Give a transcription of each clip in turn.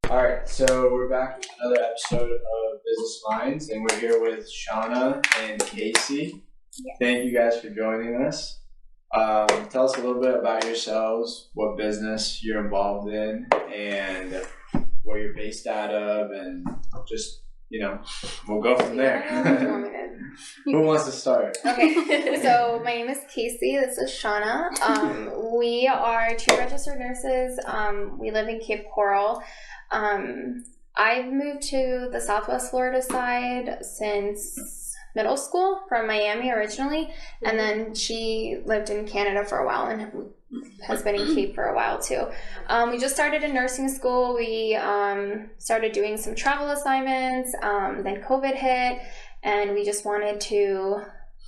All right, so we're back with another episode of Business Minds, and we're here with Shawna and Casey. Yes. Thank you guys for joining us. Tell us a little bit about yourselves, what business you're involved in, and where you're based out of, and just, we'll go from there. Who wants to start? Okay, so my name is Casey. This is Shawna. We are two registered nurses. We live in Cape Coral. I've moved to the Southwest Florida side since middle school from Miami originally, and then she lived in Canada for a while and has been in Cape for a while too. We just started in nursing school. We started doing some travel assignments, then COVID hit, and we just wanted to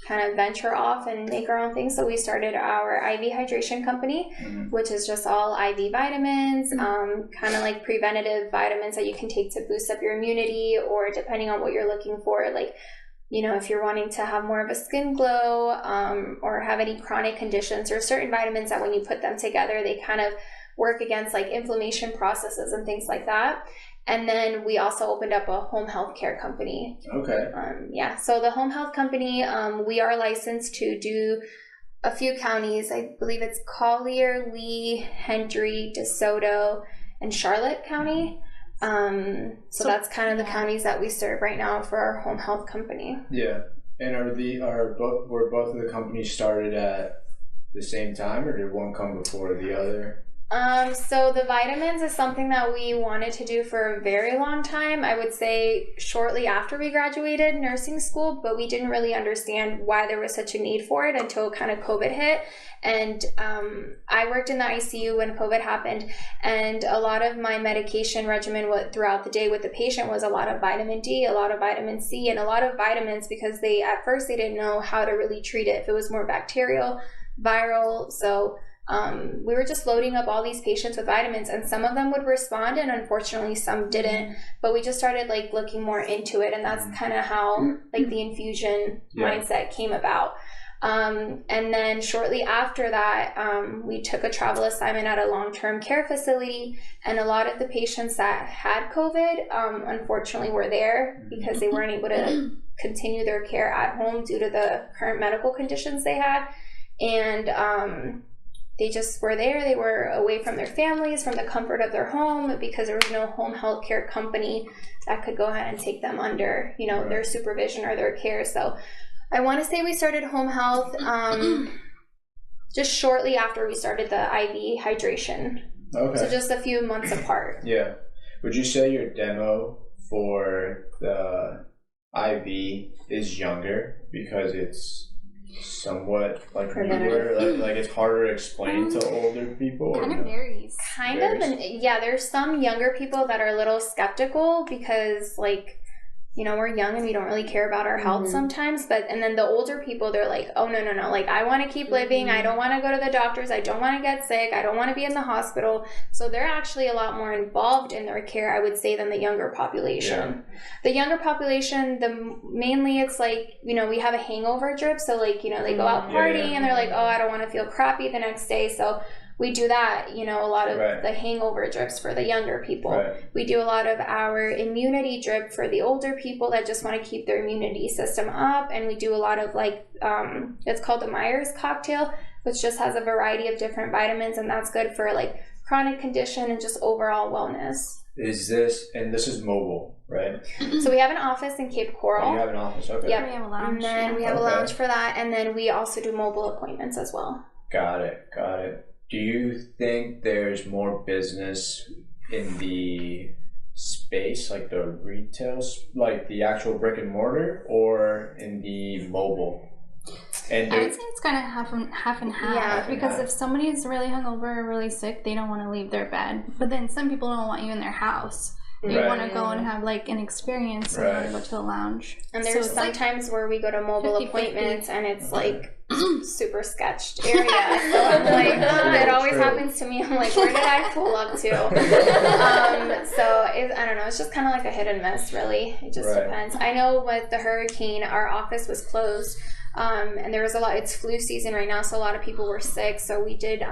kind of venture off and make our own thing. So we started our IV hydration company, which is just all IV vitamins, kind of like preventative vitamins that you can take to boost up your immunity, or depending on what you're looking for, like, if you're wanting to have more of a skin glow, or have any chronic conditions, or certain vitamins that when you put them together, they kind of work against like inflammation processes and things like that. And then we also opened up a home health care company. Okay. So the home health company, we are licensed to do a few counties. I believe it's Collier, Lee, Hendry, DeSoto, and Charlotte County. So that's kind of the counties that we serve right now for our home health company. Yeah. And were both of the companies started at the same time, or did one come before the other? So the vitamins is something that we wanted to do for a very long time. I would say shortly after we graduated nursing school, but we didn't really understand why there was such a need for it until kind of COVID hit. And I worked in the ICU when COVID happened, and a lot of my medication regimen throughout the day with the patient was a lot of vitamin D, a lot of vitamin C, and a lot of vitamins, because at first they didn't know how to really treat it, if it was more bacterial, viral. So we were just loading up all these patients with vitamins, and some of them would respond, and unfortunately some didn't. But we just started like looking more into it, and that's kind of how like the infusion mindset came about. And then shortly after that, we took a travel assignment at a long-term care facility, and a lot of the patients that had COVID, unfortunately were there because they weren't able to continue their care at home due to the current medical conditions they had. And they just were there. They were away from their families, from the comfort of their home, because there was no home health care company that could go ahead and take them under, their supervision or their care. So I want to say we started home health just shortly after we started the IV hydration. Okay. So just a few months apart. Yeah. Would you say your demo for the IV is younger because it's somewhat like newer, like it's harder to explain to older people? Kind of varies. Kind of, and yeah, there's some younger people that are a little skeptical because we're young and we don't really care about our health sometimes, and then the older people, they're like, oh no, like I want to keep living, I don't want to go to the doctors, I don't want to get sick, I don't want to be in the hospital. So they're actually a lot more involved in their care, I would say, than the younger population. The younger population, mainly it's like, we have a hangover drip, so they go out partying and they're like, oh, I don't want to feel crappy the next day, so we do that, a lot of the hangover drips for the younger people. We do a lot of our immunity drip for the older people that just want to keep their immunity system up. And we do a lot of it's called the Myers cocktail, which just has a variety of different vitamins. And that's good for chronic condition and just overall wellness. This is mobile, right? So we have an office in Cape Coral. Oh, you have an office, okay. Yeah, we have a lounge. And then we have a lounge for that. And then we also do mobile appointments as well. Got it. Do you think there's more business in the space, like the retail, like the actual brick and mortar, or in the mobile? And I would say it's kind of half and half. Yeah, because if somebody's really hungover or really sick, they don't want to leave their bed. But then some people don't want you in their house. They want to go and have an experience and want to go to the lounge. And there's sometimes where we go to mobile appointments and it's super sketched area. So I'm it always happens to me. I'm like, where did I pull up to? I don't know. It's just kind of like a hit and miss, really. It just depends. I know with the hurricane, our office was closed And there was a lot, it's flu season right now, so a lot of people were sick. So we did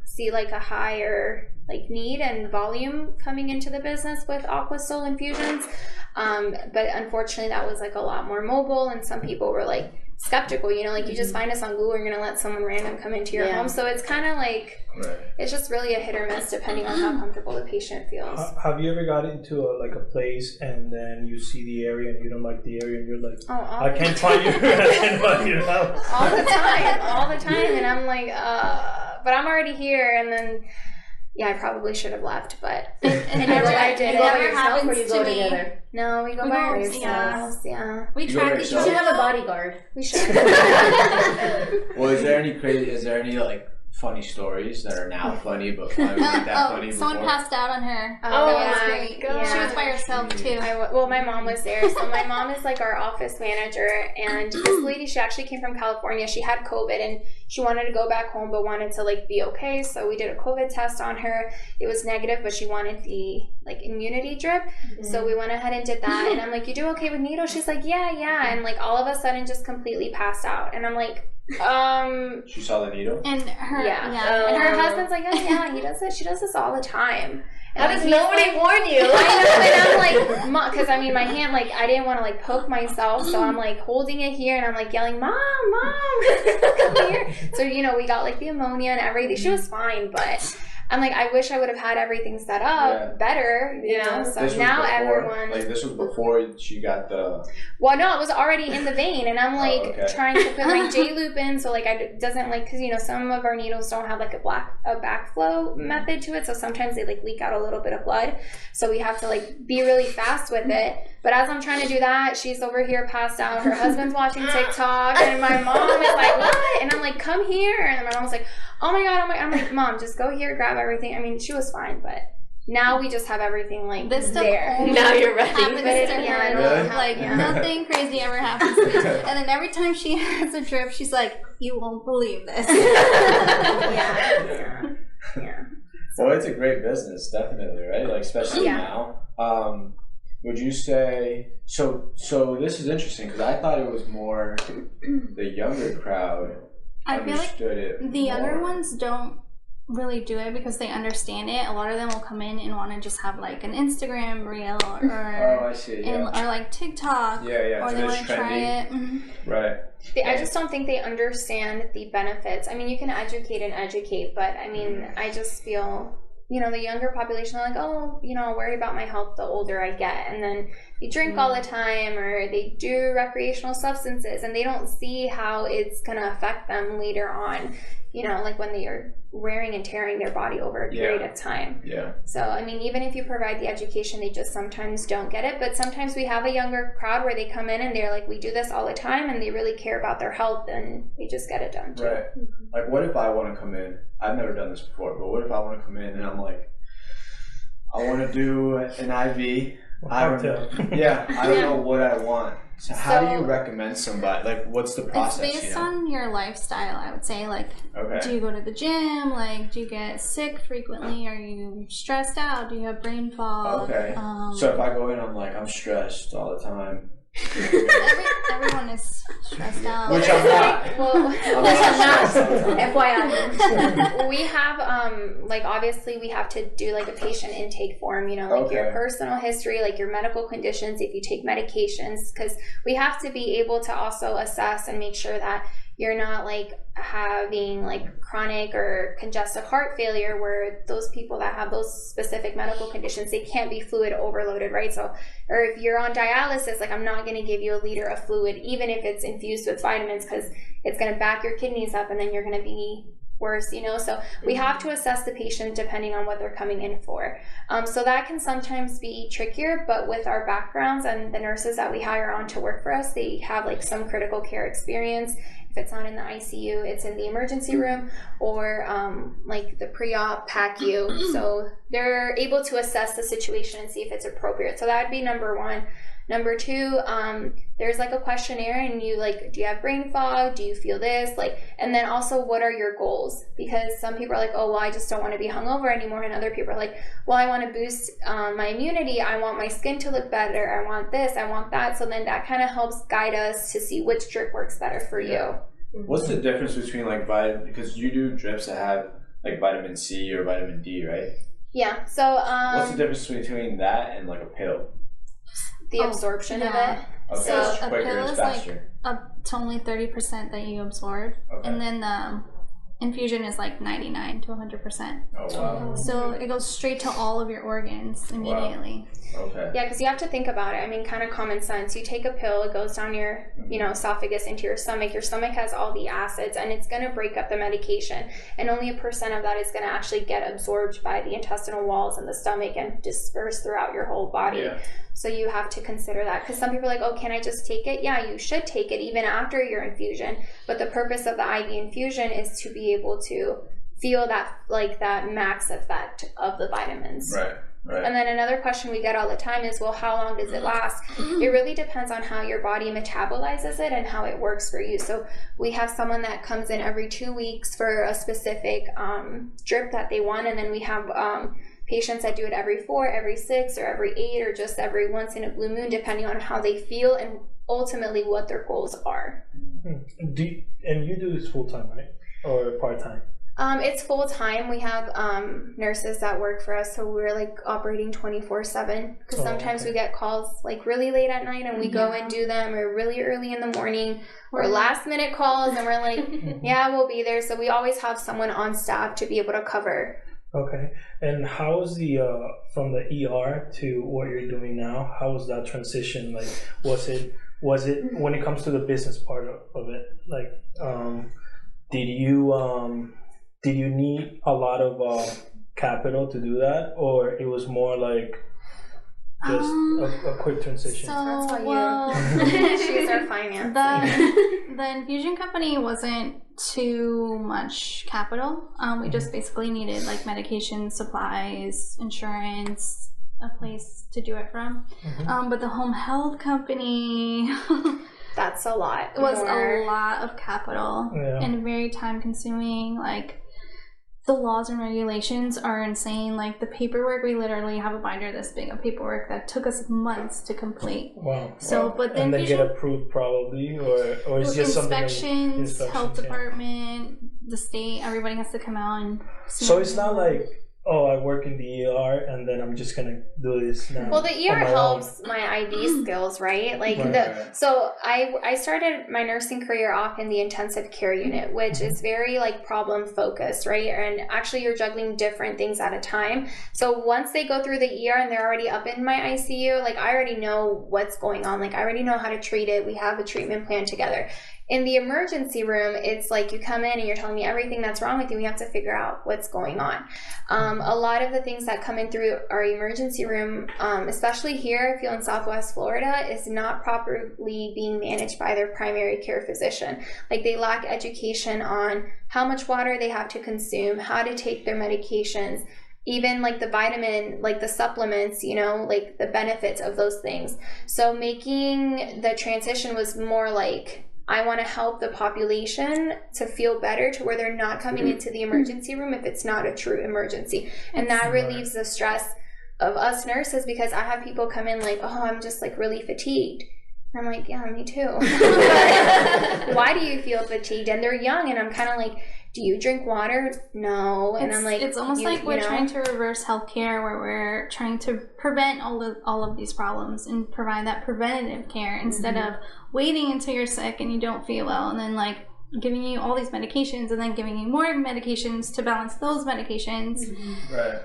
see like a higher like need and volume coming into the business with Aqua Infusions. But unfortunately that was like a lot more mobile, and some people were like skeptical, you know, like you just find us on Google, you're gonna let someone random come into your home. So it's kind of like, it's just really a hit or miss depending on how comfortable the patient feels. Have you ever got into a place and then you see the area and you don't like the area and you're like, I can't find you, I can't find your house? All the time, and I'm like, but I'm already here, and then I probably should have left, but I did. You go by yourself or you go together? No, we go by ourselves. Yeah. We try. You should have a bodyguard. We should. Well, is there any like funny stories that are now funny, but probably weren't that funny before? Someone passed out on her. Oh, that was great. Yeah. She was by herself too. Well, my mom was there. So my mom is like our office manager, and this lady, she actually came from California. She had COVID, and she wanted to go back home, but wanted to like be okay. So we did a COVID test on her. It was negative, but she wanted the like immunity drip. So we went ahead and did that. And I'm like, you do okay with needles? She's like, yeah. And like all of a sudden just completely passed out. And I'm like, she saw the needle? And her and her husband's like, he does it. She does this all the time. How does nobody warn you? I know, and I'm like, because I mean, my hand, like, I didn't want to like poke myself, so I'm like holding it here, and I'm like yelling, Mom, come here. So you know, we got like the ammonia and everything. She was fine, but I'm like, I wish I would have had everything set up better, you know. So now everyone, like, this was before she got the. Well, no, it was already in the vein, and I'm like trying to put my J loop in, so like it doesn't like, because you know some of our needles don't have like a backflow method to it, so sometimes they like leak out a little bit of blood, so we have to like be really fast with it. But as I'm trying to do that, she's over here passed out. Her husband's watching TikTok, and my mom is like, what? And I'm like, come here. And my mom's like, oh my God. I'm like, Mom, just go here, grab everything. I mean, she was fine, but now we just have everything like this there. Now you're ready. Happens to her. Really? Like nothing crazy ever happens to me. And then every time she has a drip, she's like, you won't believe this. Yeah. Well, it's a great business, definitely, right? Like, especially now. Would you say so? This is interesting because I thought it was more the younger crowd. I feel like it the younger ones don't really do it because they understand it. A lot of them will come in and want to just have like an Instagram reel or I see, or like TikTok. Or they want to try it. Right. I just don't think they understand the benefits. I mean, you can educate, but I mean, I just feel, you know, the younger population are like, oh, you know, I'll worry about my health the older I get. And then they drink all the time, or they do recreational substances, and they don't see how it's going to affect them later on, you know, like when they are wearing and tearing their body over a period of time. Yeah. So, I mean, even if you provide the education, they just sometimes don't get it. But sometimes we have a younger crowd where they come in and they're like, we do this all the time, and they really care about their health, and they just get it done too. Right. Like, what if I want to come in? I've never done this before, but what if I want to come in and I'm like, I want to do an IV. I don't know what I want. So how do you recommend somebody? Like, what's the process? It's based on your lifestyle, I would say. Like, do you go to the gym? Like, do you get sick frequently? Are you stressed out? Do you have brain fog? Okay. So if I go in, I'm like, I'm stressed all the time. Everyone is stressed out. Which I'm not. FYI. We have, like, obviously we have to do like a patient intake form, you know, like your personal history, like your medical conditions, if you take medications, because we have to be able to also assess and make sure that you're not like having like chronic or congestive heart failure, where those people that have those specific medical conditions, they can't be fluid overloaded, right? So, or if you're on dialysis, like I'm not going to give you a liter of fluid, even if it's infused with vitamins, because it's going to back your kidneys up and then you're going to be worse, you know. So we have to assess the patient depending on what they're coming in for. So that can sometimes be trickier, but with our backgrounds and the nurses that we hire on to work for us, they have like some critical care experience. If it's not in the ICU, it's in the emergency room, or like the pre-op PACU. So they're able to assess the situation and see if it's appropriate. So that would be number one. Number 2, there's like a questionnaire, and you like, do you have brain fog? Do you feel this? Like, and then also, what are your goals? Because some people are like, oh, well, I just don't want to be hungover anymore, and other people are like, well, I want to boost my immunity. I want my skin to look better. I want this. I want that. So then that kind of helps guide us to see which drip works better for you. What's the difference between like because you do drips that have like vitamin C or vitamin D, right? Yeah. So what's the difference between that and like a pill? The absorption of it. Okay, So it's a quicker, pill it's is faster. like up to only 30% that you absorb, and then the infusion is like 99 to 100%. Oh wow! So it goes straight to all of your organs immediately. Wow. Okay. Yeah, because you have to think about it. I mean, kind of common sense. You take a pill, it goes down your, esophagus into your stomach. Your stomach has all the acids, and it's going to break up the medication. And only 1% of that is going to actually get absorbed by the intestinal walls and the stomach and disperse throughout your whole body. Yeah. So you have to consider that, because some people are like, oh, can I just take it? Yeah, you should take it even after your infusion. But the purpose of the IV infusion is to be able to feel that max effect of the vitamins. Right. Right. And then another question we get all the time is, well, how long does it last? It really depends on how your body metabolizes it and how it works for you. So we have someone that comes in every 2 weeks for a specific drip that they want, and then we have patients that do it every 4, every 6, or every 8, or just every once in a blue moon, depending on how they feel and ultimately what their goals are. And you do this full time, right? Or part time? It's full time. We have nurses that work for us, so we're like operating 24/7. Because sometimes we get calls like really late at night, and we go and do them, or really early in the morning, or last minute calls, and we're like, yeah, we'll be there. So we always have someone on staff to be able to cover. Okay. And how is the from the ER to what you're doing now? How was that transition? Like, was it when it comes to the business part of it? Like, did you need a lot of capital to do that, or it was more like just a quick transition? So, That's how well, she's our finance. The infusion company wasn't too much capital. We just basically needed like medication, supplies, insurance, a place to do it from. But the home health company that's a lot. It was a lot of capital and very time consuming. Like, the laws and regulations are insane. Like, the paperwork, we literally have a binder this big of paperwork that took us months to complete. Wow. So, but then they get approved probably, or it's just inspections, health department, the state, everybody has to come out and see. So it's not like, oh, I work in the ER and then I'm just gonna do this now. Well, the ER helps my IV skills, right? Like so I started my nursing career off in the intensive care unit, which is very like problem focused, right? And actually you're juggling different things at a time. So once they go through the ER and they're already up in my ICU, like I already know what's going on. Like I already know how to treat it. We have a treatment plan together. In the emergency room, it's like you come in and you're telling me everything that's wrong with you. We have to figure out what's going on. A lot of the things that come in through our emergency room, especially here, I feel in Southwest Florida, is not properly being managed by their primary care physician. Like they lack education on how much water they have to consume, how to take their medications, even like the vitamin, like the supplements, you know, like the benefits of those things. So making the transition was more like, I want to help the population to feel better to where they're not coming into the emergency room if it's not a true emergency. And that relieves the stress of us nurses, because I have people come in like, oh, I'm just like really fatigued. And I'm like, yeah, me too. Why do you feel fatigued? And they're young, and I'm kind of like, do you drink water? No. And I'm like, it's almost like we're trying to reverse healthcare, where we're trying to prevent all of these problems and provide that preventative care instead of waiting until you're sick and you don't feel well, and then like giving you all these medications and then giving you more medications to balance those medications. Right.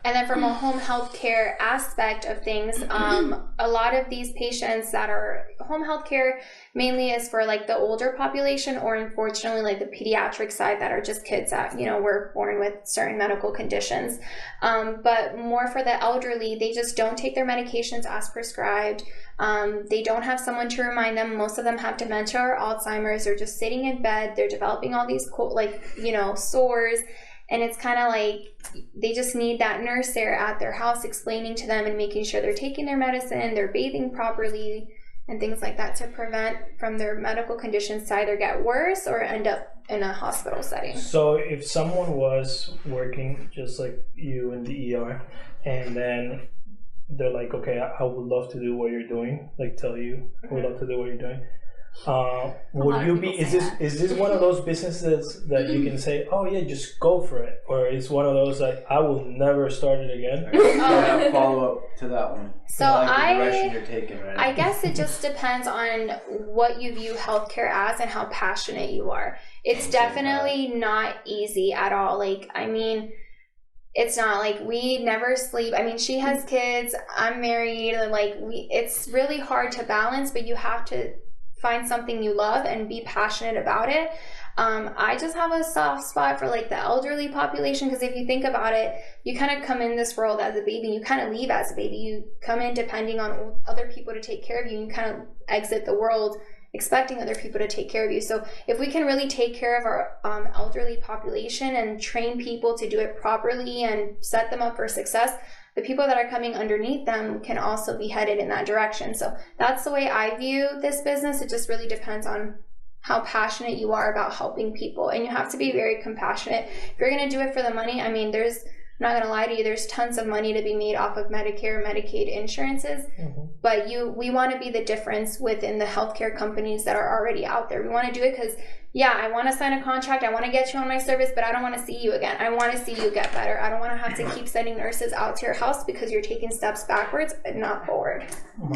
And then from a home health care aspect of things, a lot of these patients that are home health care mainly is for like the older population, or unfortunately like the pediatric side that are just kids that, you know, were born with certain medical conditions. But more for the elderly, they just don't take their medications as prescribed. They don't have someone to remind them. Most of them have dementia or Alzheimer's. They're just sitting in bed. They're developing all these sores. And it's kind of like they just need that nurse there at their house explaining to them and making sure they're taking their medicine, they're bathing properly, and things like that to prevent from their medical conditions to either get worse or end up in a hospital setting. So if someone was working just like you in the ER, and then they're like, okay, I would love to do what you're doing, like tell you, I would love to do what you're doing. Would you be, is this one of those businesses that you can say, oh yeah, just go for it? Or is one of those like, I will never start it again? Yeah, follow up to that one. So like the direction you're taking right now. I guess it just depends on what you view healthcare as and how passionate you are. It's definitely not easy at all. Like, I mean, it's not like we never sleep. I mean, she has kids, I'm married, like it's really hard to balance, but you have to find something you love and be passionate about it. I just have a soft spot for like the elderly population, because if you think about it, you kind of come in this world as a baby, you kind of leave as a baby. You come in depending on other people to take care of you, and you kind of exit the world expecting other people to take care of you. So if we can really take care of our elderly population and train people to do it properly and set them up for success, the people that are coming underneath them can also be headed in that direction. So that's the way I view this business. It just really depends on how passionate you are about helping people, and you have to be very compassionate. If you're going to do it for the money, I mean, I'm not going to lie to you, there's tons of money to be made off of Medicare, Medicaid insurances, but we want to be the difference within the healthcare companies that are already out there. We want to do it because, yeah, I want to sign a contract, I want to get you on my service, but I don't want to see you again. I want to see you get better. I don't want to have to keep sending nurses out to your house because you're taking steps backwards and not forward.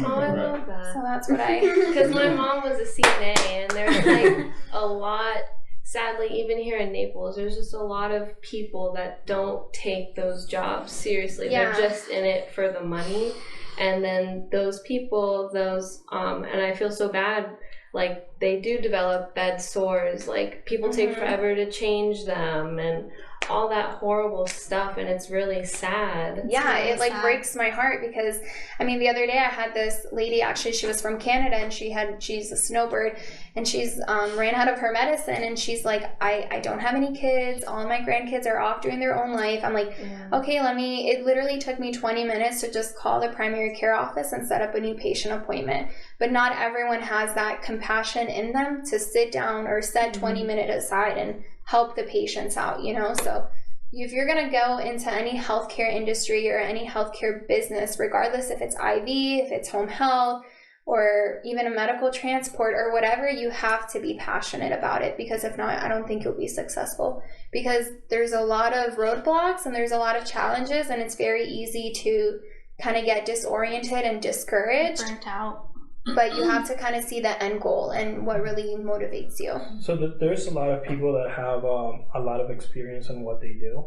Oh, I love that. So that's what I... Because my mom was a CNA, and there's like a lot... Sadly, even here in Naples, there's just a lot of people that don't take those jobs seriously. Yeah. They're just in it for the money. And then those people, and I feel so bad, like they do develop bed sores. Like people take forever to change them and all that horrible stuff. And it's really sad. Yeah, really it like sad. breaks my heart because, I mean, the other day I had this lady, actually she was from Canada, and she's a snowbird, and she's ran out of her medicine, and she's like, I don't have any kids, all my grandkids are off doing their own life. I'm like, okay, it literally took me 20 minutes to just call the primary care office and set up a new patient appointment. But not everyone has that compassion in them to sit down or set 20 minutes aside and help the patients out, you know? So if you're going to go into any healthcare industry or any healthcare business, regardless if it's IV, if it's home health, or even a medical transport or whatever, you have to be passionate about it, because if not, I don't think you'll be successful, because there's a lot of roadblocks and there's a lot of challenges, and it's very easy to kind of get disoriented and discouraged. Burnt out. But you have to kind of see the end goal and what really motivates you. So there's a lot of people that have a lot of experience in what they do,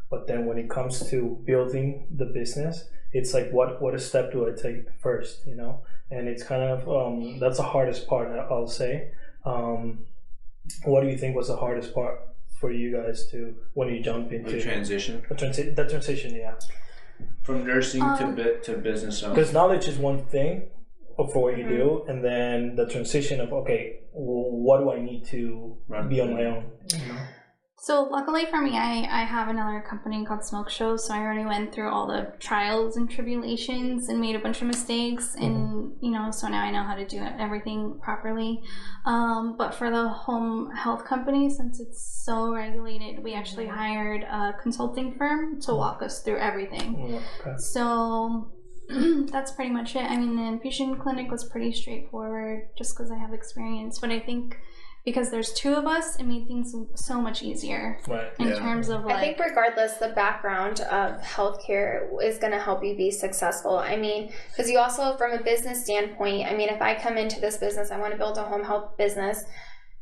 but then when it comes to building the business, it's like what step do I take first, you know? And it's kind of that's the hardest part, I'll say. What do you think was the hardest part for you guys to when you jump into the transition? The transition, yeah. From nursing to business owner. Because knowledge is one thing for what you do, and then the transition of, okay, well, what do I need to be on my own? You know? So luckily for me, I have another company called Smoke Show, so I already went through all the trials and tribulations and made a bunch of mistakes, and you know, so now I know how to do everything properly. But for the home health company, since it's so regulated, we actually hired a consulting firm to walk us through everything. Okay. So that's pretty much it. I mean, the infusion clinic was pretty straightforward just because I have experience, but I think because there's two of us, it made things so much easier in terms of like... I think regardless, the background of healthcare is going to help you be successful. I mean, because you also, from a business standpoint, I mean, if I come into this business, I want to build a home health business.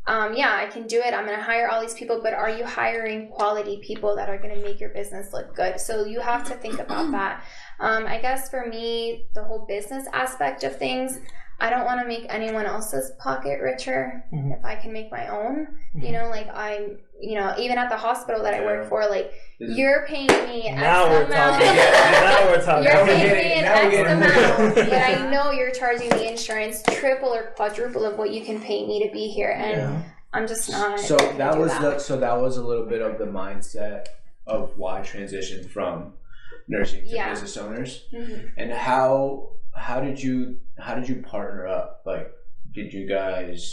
Yeah, I can do it. I'm going to hire all these people, but are you hiring quality people that are going to make your business look good? So you have to think about that. I guess for me, the whole business aspect of things, I don't want to make anyone else's pocket richer if I can make my own. You know, like even at the hospital that I work for, like you're paying me X amount. Now we're talking. You're paying me an X amount, but I know you're charging the insurance triple or quadruple of what you can pay me to be here, and I'm just not. So that was a little bit of the mindset of why transition from nursing to business owners, and how did you partner up? Like, did you guys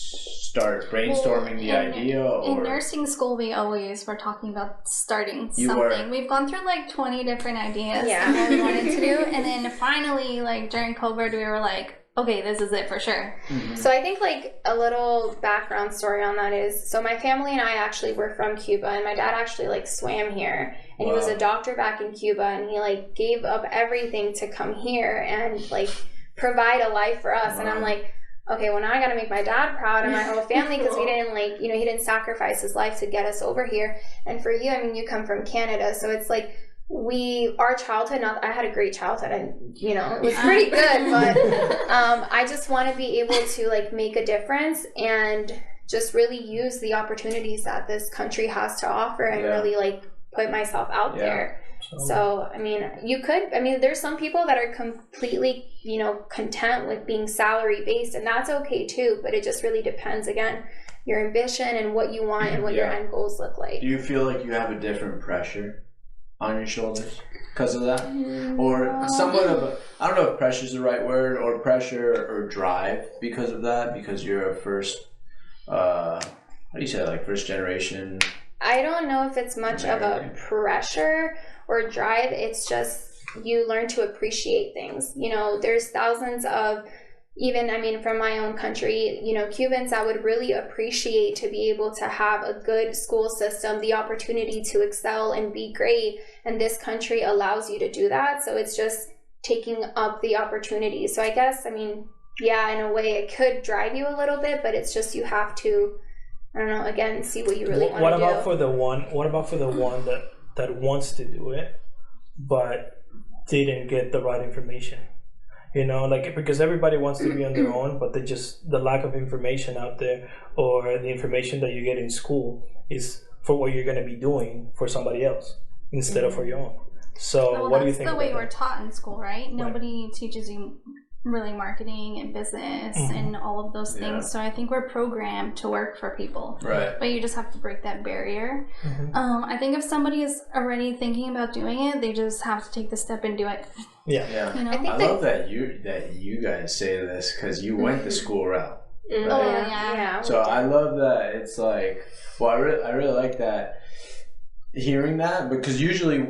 start brainstorming the idea? Or in nursing school, we always were talking about starting something. We've gone through like 20 different ideas of what we wanted to do, and then finally, like during COVID, we were like, okay, this is it for sure. So I think like a little background story on that is, so my family and I actually were from Cuba, and my dad actually like swam here, and he was a doctor back in Cuba, and he like gave up everything to come here and like provide a life for us. And I'm like, okay, well now I got to make my dad proud and my whole family, because we didn't like, you know, he didn't sacrifice his life to get us over here. And for you, I mean, you come from Canada, so it's like our childhood, I had a great childhood, and you know, it was pretty good, but I just want to be able to like make a difference and just really use the opportunities that this country has to offer, and really like put myself out there. So, I mean, there's some people that are completely, you know, content with being salary based, and that's okay too, but it just really depends, again, your ambition and what you want and what your end goals look like. Do you feel like you have a different pressure on your shoulders because of that? Or somewhat of a, I don't know if pressure is the right word, or pressure or drive because of that, because you're a first, how do you say it, like first generation? I don't know if it's much of a pressure or drive. It's just you learn to appreciate things. You know, there's thousands of, even, I mean, from my own country, you know, Cubans that would really appreciate to be able to have a good school system, the opportunity to excel and be great. And this country allows you to do that. So it's just taking up the opportunity. So I guess, I mean, yeah, in a way it could drive you a little bit, but it's just you have to, I don't know, again, see what you really want to do. What about for the one that wants to do it, but didn't get the right information? You know, like, because everybody wants to be on their own, but the lack of information out there, or the information that you get in school, is for what you're going to be doing for somebody else instead of for your own. So what do you think? That's the way we're that? Taught in school, right? Nobody teaches you really marketing and business and all of those things. So I think we're programmed to work for people, but you just have to break that barrier. I think if somebody is already thinking about doing it, they just have to take the step and do it. You know? I love that you guys say this, because you went the school route. Right? Oh yeah. So I love that. It's like, well, I really like that, hearing that, because usually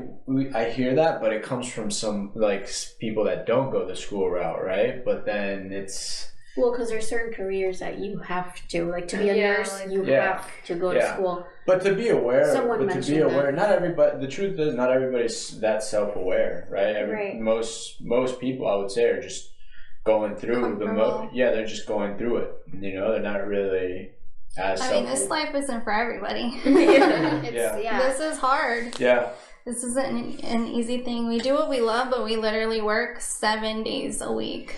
I hear that, but it comes from some like people that don't go the school route, right? But then it's, well, because there's certain careers that you have to, like, to be a nurse, you have to go to school. But to be aware, that. not everybody. The truth is, not everybody's that self-aware, right? Most people, I would say, are just going through they're just going through it. You know, they're not really as. I mean, this life isn't for everybody. This is hard. Yeah. This isn't an easy thing. We do what we love, but we literally work 7 days a week.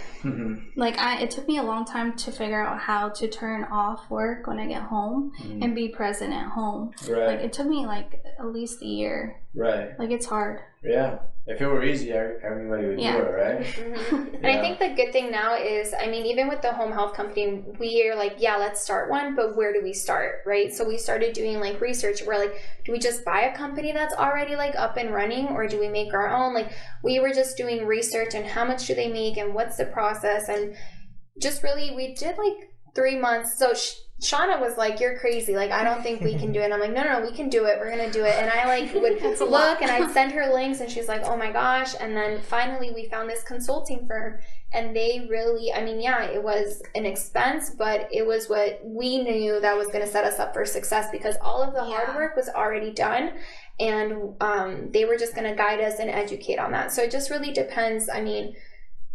Like, it took me a long time to figure out how to turn off work when I get home and be present at home. Like, it took me like at least a year. Like, it's hard. Yeah. If it were easy, everybody would do it, right? And I think the good thing now is, I mean, even with the home health company, we are like, let's start one, but where do we start, right? So we started doing like research. We're like, do we just buy a company that's already like up and running, or do we make our own? Like, we were just doing research and how much do they make and what's the process, and just really, we did like 3 months. So Shawna was like, you're crazy. Like, I don't think we can do it. And I'm like, no, we can do it. We're going to do it. And I like would look and I'd send her links and she's like, oh my gosh. And then finally we found this consulting firm, and they really, I mean, it was an expense, but it was what we knew that was going to set us up for success, because all of the hard work was already done, and they were just going to guide us and educate on that. So it just really depends. I mean,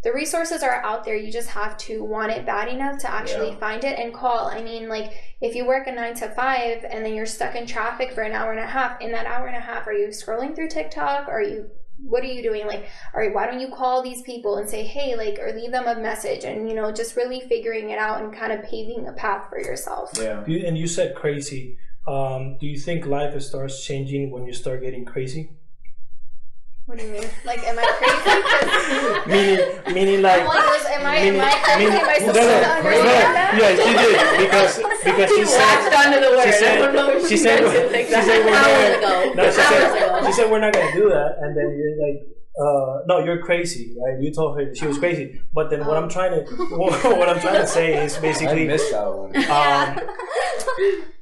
the resources are out there. You just have to want it bad enough to actually find it and call. I mean, like, if you work a 9 to 5 and then you're stuck in traffic for an hour and a half, in that hour and a half, are you scrolling through TikTok? What are you doing? Like, all right, why don't you call these people and say, hey, like, or leave them a message, and, you know, just really figuring it out and kind of paving a path for yourself. And you said crazy. Do you think life starts changing when you start getting crazy? What do you mean? Like, am I crazy? meaning like. Am I crazy? Am I supposed to understand that? Yeah, she did because she latched onto the word. I don't know if she said we're not gonna do that, and then you're like, no, you're crazy, right? You told her that she was crazy, but then what I'm trying to say is basically, I missed that one.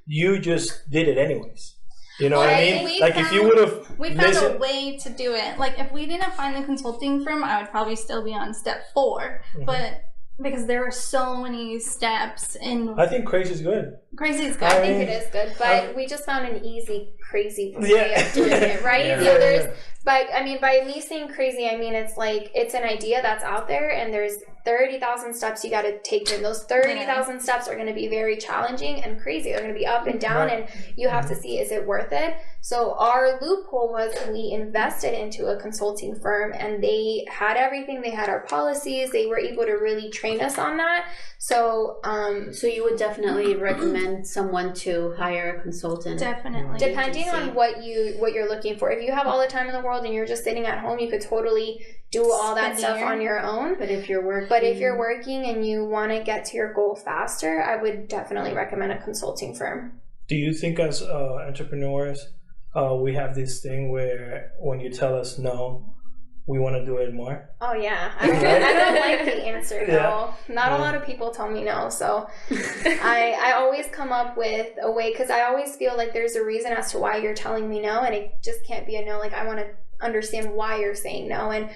You just did it anyways. You know what I mean? Like if you would have, we found a way to do it. Like if we didn't find the consulting firm, I would probably still be on step 4. But because there are so many steps, and I think crazy is good. Crazy is good. I think it is good, but we just found an easy crazy way of doing it, right? Yeah. So there's, but I mean, by me saying crazy, I mean it's like it's an idea that's out there, and there's 30,000 steps you got to take in. Those 30,000 steps are going to be very challenging and crazy. They're going to be up and down, and you have to see, is it worth it? So our loophole was we invested into a consulting firm, and they had everything. They had our policies. They were able to really train us on that. So, so you would definitely recommend someone to hire a consultant. Definitely. Depending on what you're looking for. If you have all the time in the world and you're just sitting at home, you could totally do all that stuff on your own. But if you're working and you want to get to your goal faster, I would definitely recommend a consulting firm. Do you think as entrepreneurs, we have this thing where when you tell us no, we want to do it more? Oh yeah, I don't like the answer no. Not a lot of people tell me no, so I always come up with a way, because I always feel like there's a reason as to why you're telling me no, and it just can't be a no. Like I want to understand why you're saying no, and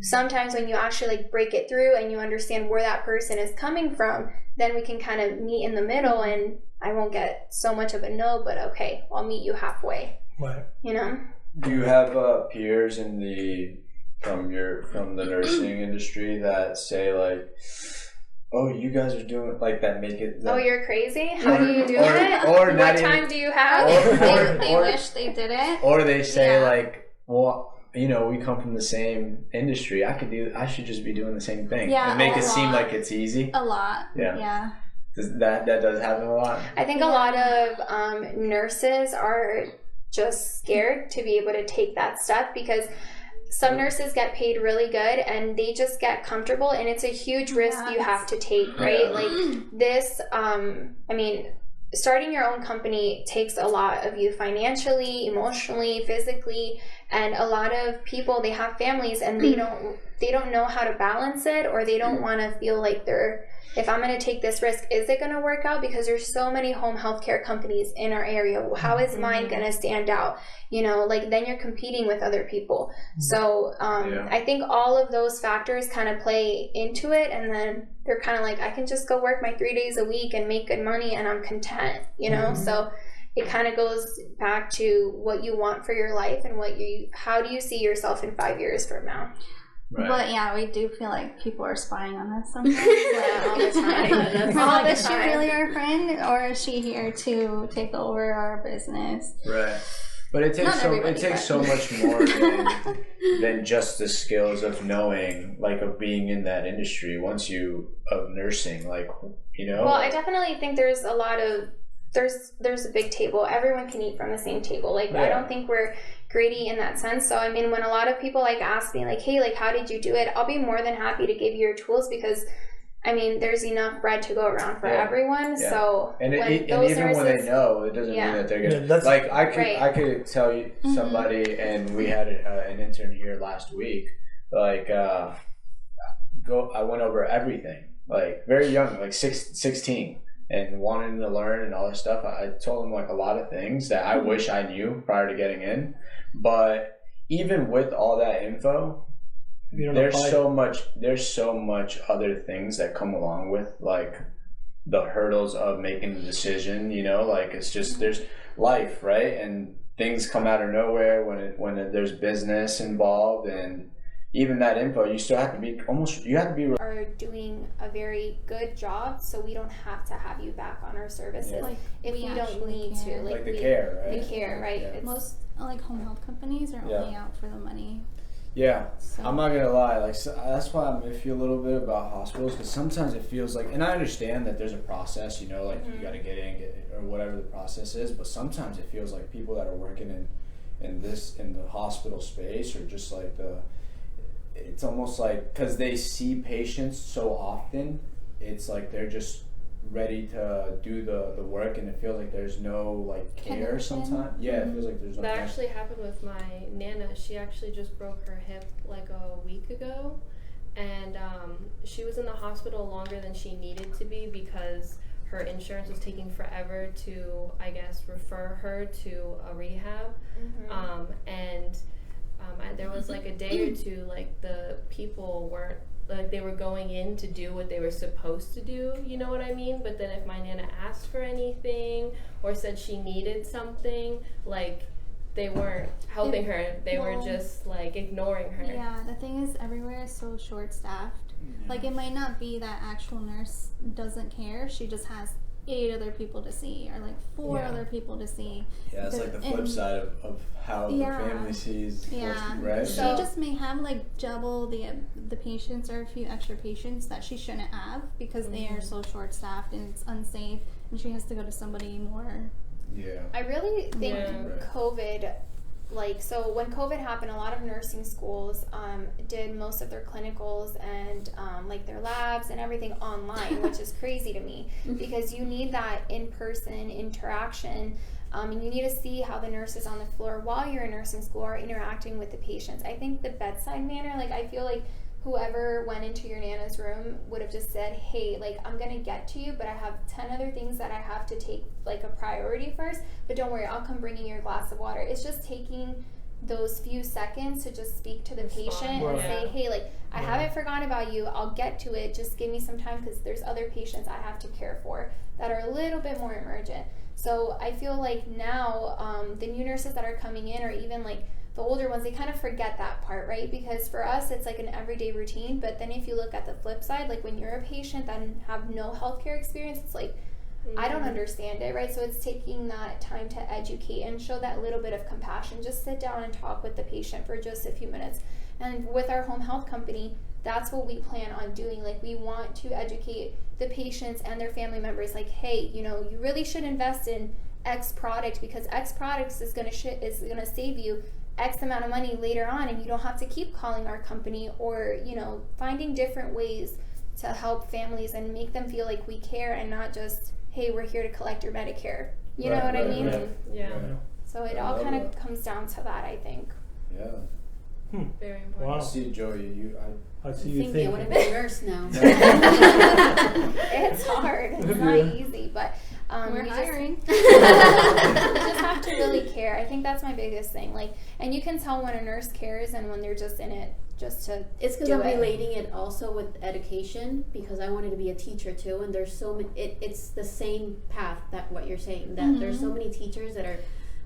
sometimes when you actually like break it through and you understand where that person is coming from, then we can kind of meet in the middle, and I won't get so much of a no, but okay, I'll meet you halfway. Right. You know. Do you have peers in from the nursing industry that say like, oh, you guys are doing like that, make it oh, you're crazy, how do you do it, or what time do you have, they wish they did it, or they say like, well, you know, we come from the same industry, I should just be doing the same thing, and make it seem like it's easy. A lot. Yeah. That does happen a lot. I think a lot of nurses are just scared to be able to take that step, because some nurses get paid really good and they just get comfortable, and it's a huge risk you have to take, right? Like this, I mean, starting your own company takes a lot of you financially, emotionally, physically, and a lot of people, they have families and they don't know how to balance it, or they don't want to feel like if I'm going to take this risk, is it going to work out? Because there's so many home healthcare companies in our area. How is mine going to stand out? You know, like then you're competing with other people. So I think all of those factors kind of play into it. And then they're kind of like, I can just go work my 3 days a week and make good money and I'm content, you know? So it kind of goes back to what you want for your life and how do you see yourself in 5 years from now? Right. But yeah, we do feel like people are spying on us sometimes. All the time. Is she really our friend, or is she here to take over our business? Right. But it takes so much more than just the skills of knowing, like of being in that industry. Of nursing, like, you know. Well, I definitely think there's a lot of there's a big table. Everyone can eat from the same table. Like I don't think we're greedy in that sense. So I mean, when a lot of people like ask me like, hey, like how did you do it, I'll be more than happy to give you your tools, because I mean there's enough bread to go around for everyone. So and even when they know, it doesn't mean that they're gonna like I could tell you somebody, and we had an intern here last week, like I went over everything, like very young, like 16, and wanting to learn and all this stuff. I told him like a lot of things that I wish I knew prior to getting in. But even with all that info, there's so much other things that come along with like the hurdles of making a decision, you know, like it's just, there's life, right? And things come out of nowhere when there's business involved, and even that info, you still have to be are doing a very good job, so we don't have to have you back on our services if we don't need to. Like the care, right? The care, right? Yeah. Most like home health companies are only out for the money. Yeah, so. I'm not gonna lie. Like that's why I'm iffy a little bit about hospitals, because sometimes it feels like, and I understand that there's a process, you know, like you got to get in, or whatever the process is. But sometimes it feels like people that are working in the hospital space, or just like it's almost like because they see patients so often, it's like they're just ready to do the work, and it feels like there's no like care sometimes. Yeah, it feels like there's no that care. Actually happened with my Nana. She actually just broke her hip like a week ago, and she was in the hospital longer than she needed to be because her insurance was taking forever to, I guess, refer her to a rehab. There was like a day or two, like the people weren't, like they were going in to do what they were supposed to do, you know what I mean? But then if my Nana asked for anything or said she needed something, like they weren't helping her. They were just like ignoring her. Yeah, the thing is everywhere is so short-staffed. Like it might not be that actual nurse doesn't care, she just has 8 other people to see, or like 4 other people to see. Yeah, it's like the flip side of how the family sees. Right? She just may have like double the patients or a few extra patients that she shouldn't have because they are so short-staffed and it's unsafe, and she has to go to somebody more. Yeah. I really think COVID, so when COVID happened, a lot of nursing schools did most of their clinicals and like their labs and everything online, which is crazy to me because you need that in-person interaction, and you need to see how the nurses on the floor while you're in nursing school are interacting with the patients. I think the bedside manner, I feel like whoever went into your Nana's room would have just said, hey, I'm gonna get to you, but I have 10 other things that I have to take a priority first, but don't worry, I'll come bringing you a glass of water. It's just taking those few seconds to just speak to the patient and say, hey, I haven't forgotten about you, I'll get to it, just give me some time because there's other patients I have to care for that are a little bit more emergent. So I feel like now the new nurses that are coming in, or even the older ones, they kind of forget that part, right? Because for us, it's like an everyday routine. But then if you look at the flip side, when you're a patient that have no healthcare experience, it's I don't understand it, right? So it's taking that time to educate and show that little bit of compassion. Just sit down and talk with the patient for just a few minutes. And with our home health company, that's what we plan on doing. We want to educate the patients and their family members. Hey, you really should invest in X product because X products is gonna save you X amount of money later on, and you don't have to keep calling our company, or finding different ways to help families and make them feel like we care and not just, hey, we're here to collect your Medicare. You know what I mean? Yeah. So it all kind of comes down to that, I think. Yeah. Very important. Wow. I see, Joey, I see you thinking. I want to be a nurse now. It's hard. It's not easy, but we're hiring. You just have to really care. I think that's my biggest thing. And you can tell when a nurse cares and when they're just in it just to. It's because I'm relating it also with education, because I wanted to be a teacher too, and there's so many. It's the same path that what you're saying, that there's so many teachers that are.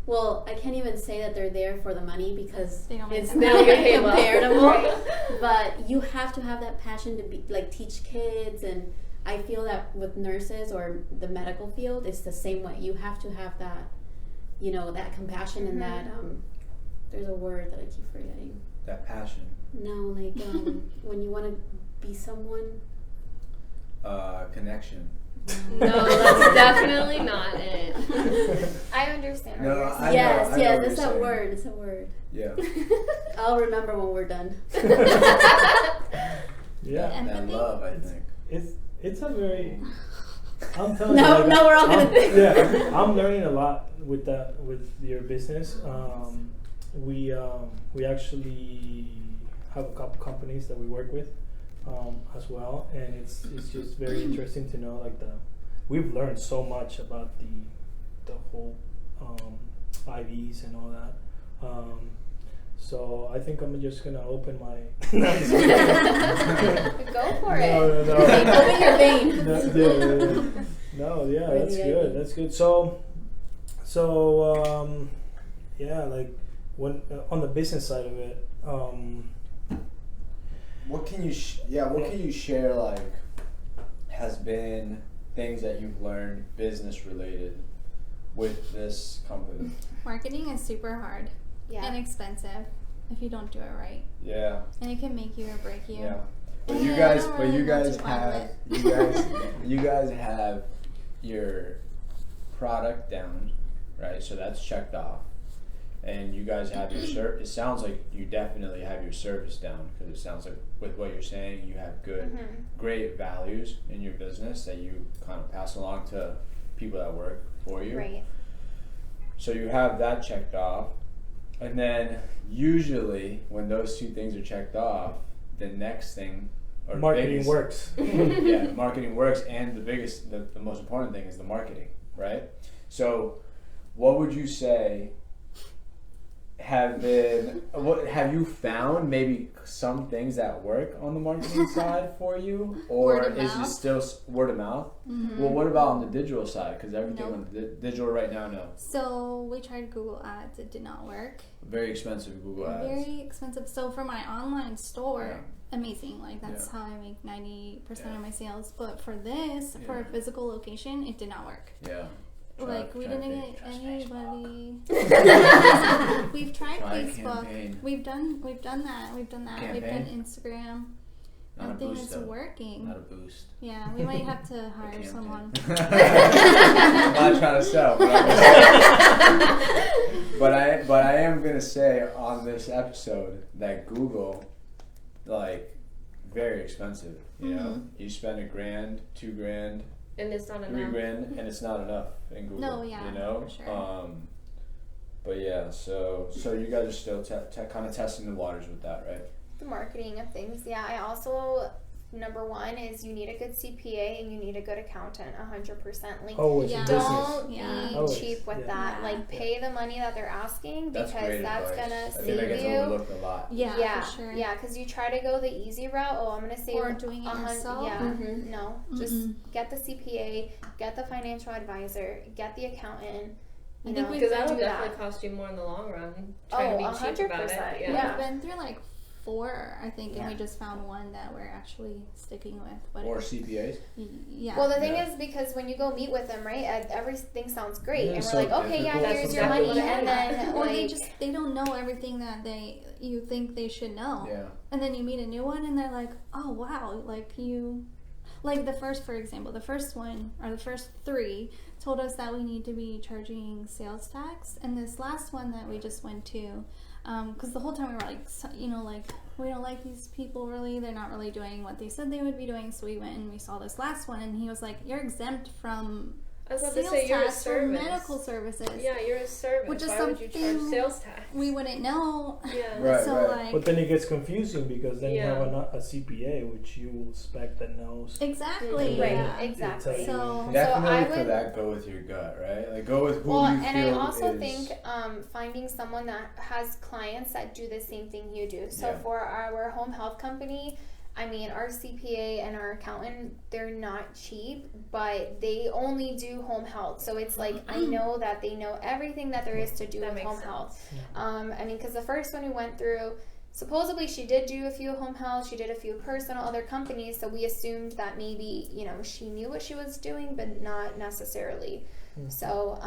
Well, I can't even say that they're there for the money because it's not comparable. But you have to have that passion to be teach kids, and I feel that with nurses or the medical field, it's the same way. You have to have that, that compassion and that. There's a word that I keep forgetting. That passion. No, when you want to be someone. Connection. No, that's definitely not it. I understand. Yes, it's that word. It's a word. Yeah. I'll remember when we're done. Yeah. That love, I think. It's a very. I'm telling you. No, we're all gonna. Yeah, I'm learning a lot with your business. We actually have a couple companies that we work with. As well, and it's just very interesting to know we've learned so much about the whole IVs and all that. So I think I'm just gonna open my. Go for it. No. Open your vein. That's good. That's good. So when on the business side of it. What can you share has been things that you've learned business related with this company? Marketing is super hard and expensive if you don't do it right. Yeah. And it can make you or break you. Yeah. But you guys have your product down, right? So that's checked off. and you guys have your service. It sounds like you definitely have your service down, because it sounds like with what you're saying, you have good, great values in your business that you kind of pass along to people that work for you. Right. So you have that checked off, and then usually when those two things are checked off, the next thing, or Marketing works. yeah, marketing works, and the most important thing is the marketing, right? So what would you say have you found maybe some things that work on the marketing side for you, or is it still word of mouth? Well, what about on the digital side? Because everything on the digital right now, no. So we tried Google Ads. It did not work. Very expensive Google Ads. Very expensive. So for my online store, amazing. Like that's how I make 90% of my sales. But for this, for a physical location, it did not work. Yeah. Like we didn't get anybody. We've tried Facebook. Campaign. We've done that. We've done Campaign? Instagram. Not a Nothing boost, is though. working. Not a boost. Yeah, we might have to hire Campaign. someone. I'm not trying to sell, but I am gonna say on this episode that Google, like, very expensive. You know, you spend $1,000, $2,000, And it's not enough. $3,000, and it's not enough in Google. No, yeah, you know. for sure. But yeah, so you guys are still kind of testing the waters with that, right? The marketing of things. Yeah, I also, number one is you need a good CPA and you need a good accountant, 100%. Like, Always Yeah. in business. don't be Always. cheap with Yeah. that. Yeah. Like, pay the money that they're asking, That's because great that's advice. gonna I think that save gets you. overlooked a lot. Yeah, for sure. Yeah, because you try to go the easy route. Oh, I'm gonna save Or doing it yourself. Yeah, no, just get the CPA, get the financial advisor, get the accountant. I think we've Because been that'll through definitely that. cost you more in the long run. Trying to be cheap about it. 100%. Yeah. Yeah. We've been through like 4, I think, and Yeah. we just found one that we're actually sticking with. But Or CPAs. yeah. Well, the thing Yeah. is, because when you go meet with them, right, everything sounds great, Yeah, and we're so like, okay, yeah, difficult. here's your That's money, exactly and then or like, they don't know everything that you think they should know. Yeah. And then you meet a new one and they're like, oh wow, like the first one or the first 3 told us that we need to be charging sales tax, and this last one that we just went to, because the whole time we were like, we don't like these people really, they're not really doing what they said they would be doing, so we went and we saw this last one, and he was like, you're exempt from I was about to sales say you're a tax for service. medical services. Yeah, you're a service. Which is Why would you charge something sales tax? We wouldn't know. Yeah. Right, So right. like But then it gets confusing, because then Yeah. you have a CPA, which you will expect that knows. exactly. right, Yeah. exactly. So Definitely I for would- that, go with your gut, right? Like, go with who Well, you and feel I also is. think finding someone that has clients that do the same thing you do. So Yeah. for our home health company, I mean, our CPA and our accountant, they're not cheap, but they only do home health. So it's like, I know that they know everything that there is to do That with makes home sense. health. I mean, because the first one we went through, supposedly she did do a few home health, she did a few personal other companies, so we assumed that maybe, she knew what she was doing, but not necessarily. So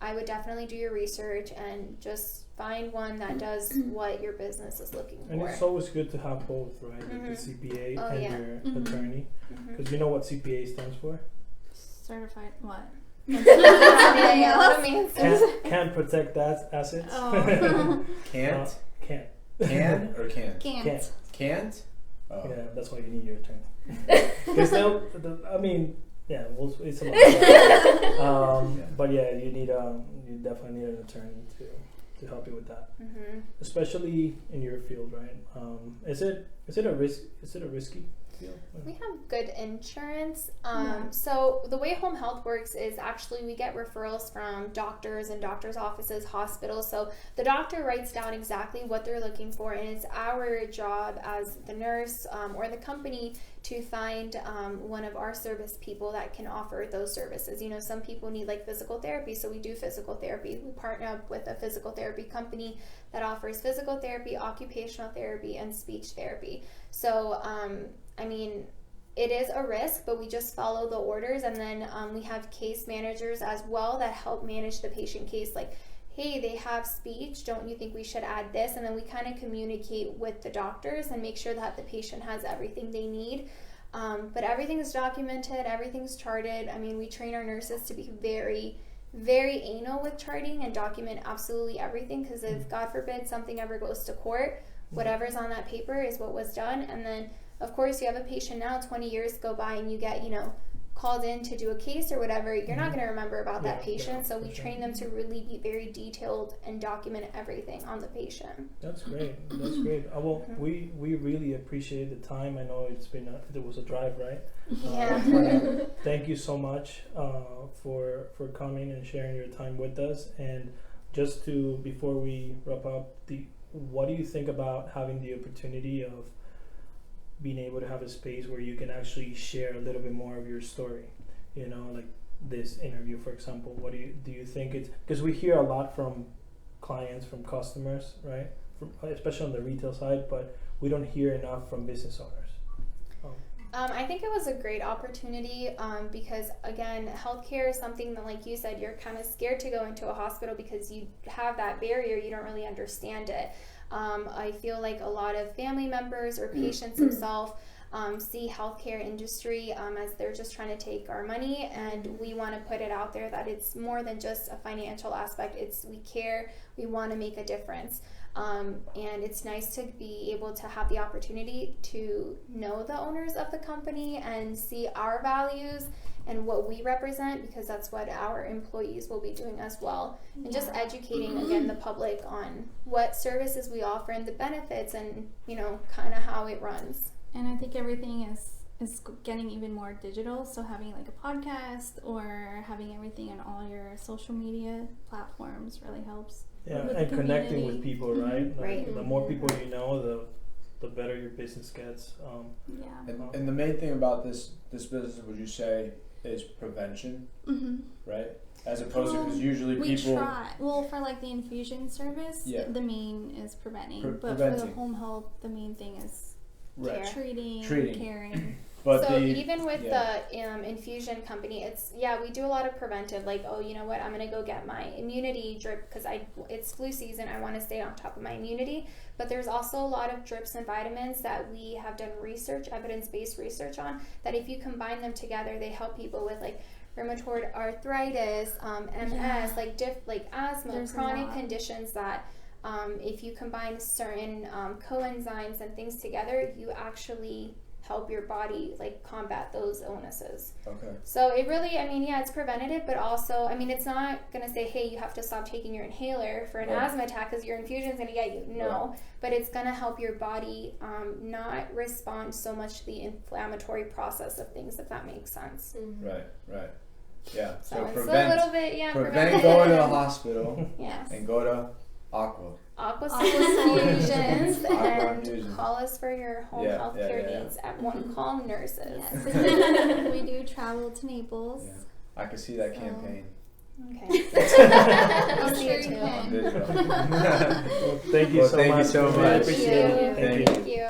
I would definitely do your research and just find one that does what your business is looking And for. it's always good to have both, right? Like the CPA Oh, and yeah. your attorney. Because you know what CPA stands for? certified what? What it means. Can't protect that assets. Oh. Can't? Can't. Can or can't? Can't. Can't? Oh. Yeah, that's why you need your attorney. Because it's about that. But yeah, you definitely need an attorney to help you with that, especially in your field, right? Is it a risky field? We have good insurance. So the way home health works is actually we get referrals from doctors and doctors' offices, hospitals. So the doctor writes down exactly what they're looking for, and it's our job as the nurse or the company to find one of our service people that can offer those services. Some people need like physical therapy, so we do physical therapy. We partner up with a physical therapy company that offers physical therapy, occupational therapy, and speech therapy. So I mean, it is a risk, but we just follow the orders, and then we have case managers as well that help manage the patient case. Like, hey, they have speech, don't you think we should add this? And then we kind of communicate with the doctors and make sure that the patient has everything they need. But everything's documented, everything's charted. I mean, we train our nurses to be very, very anal with charting and document absolutely everything, because if God forbid something ever goes to court, whatever's on that paper is what was done. And then of course you have a patient now, 20 years go by and you get, called in to do a case or whatever, you're not going to remember about that patient. So we train them to really be very detailed and document everything on the patient. That's great. That's great. Well, we really appreciate the time. I know there was a drive, right? Yeah. Thank you so much for coming and sharing your time with us. And just before we wrap up, what do you think about having the opportunity of being able to have a space where you can actually share a little bit more of your story, like this interview, for example? What do you think it's, because we hear a lot from clients, from customers, right? Especially on the retail side, but we don't hear enough from business owners. I think it was a great opportunity because, again, healthcare is something that, like you said, you're kind of scared to go into a hospital because you have that barrier, you don't really understand it. I feel like a lot of family members or patients themselves see healthcare industry as they're just trying to take our money, and we want to put it out there that it's more than just a financial aspect. We care, we want to make a difference. And it's nice to be able to have the opportunity to know the owners of the company and see our values and what we represent, because that's what our employees will be doing as well. And just educating, again, the public on what services we offer and the benefits and, kind of how it runs. And I think everything is getting even more digital, so having like a podcast or having everything on all your social media platforms really helps. Yeah, and connecting with people, right? Right. The more people you know, the better your business gets. And the main thing about this business, would you say, is prevention, right? As opposed to, because usually people for like the infusion service, the main is preventing, but preventing. for the home health, the main thing is treating, caring. But so even with the infusion company, we do a lot of preventive, like, oh, you know what, I'm gonna go get my immunity drip because it's flu season, I want to stay on top of my immunity. But there's also a lot of drips and vitamins that we have done evidence-based research on, that if you combine them together, they help people with like rheumatoid arthritis, MS, like asthma, there's chronic conditions that if you combine certain coenzymes and things together, you actually help your body like combat those illnesses. Okay. So it really, it's preventative, but also, it's not gonna say, hey, you have to stop taking your inhaler for an asthma attack because your infusion's gonna get you. No, but it's gonna help your body not respond so much to the inflammatory process of things, if that makes sense. Right. Yeah. So it's prevent, a little bit, prevent going to the hospital. Yes. And go to Aqua Infusions, Aqua and Infusions. Call us for your home health care needs at One Call Nurses. Yes. We do travel to Naples. Yeah. I can see that campaign. Okay. I'm sure you can. Thank you so much. Thank you so much. Thank you. Thank you.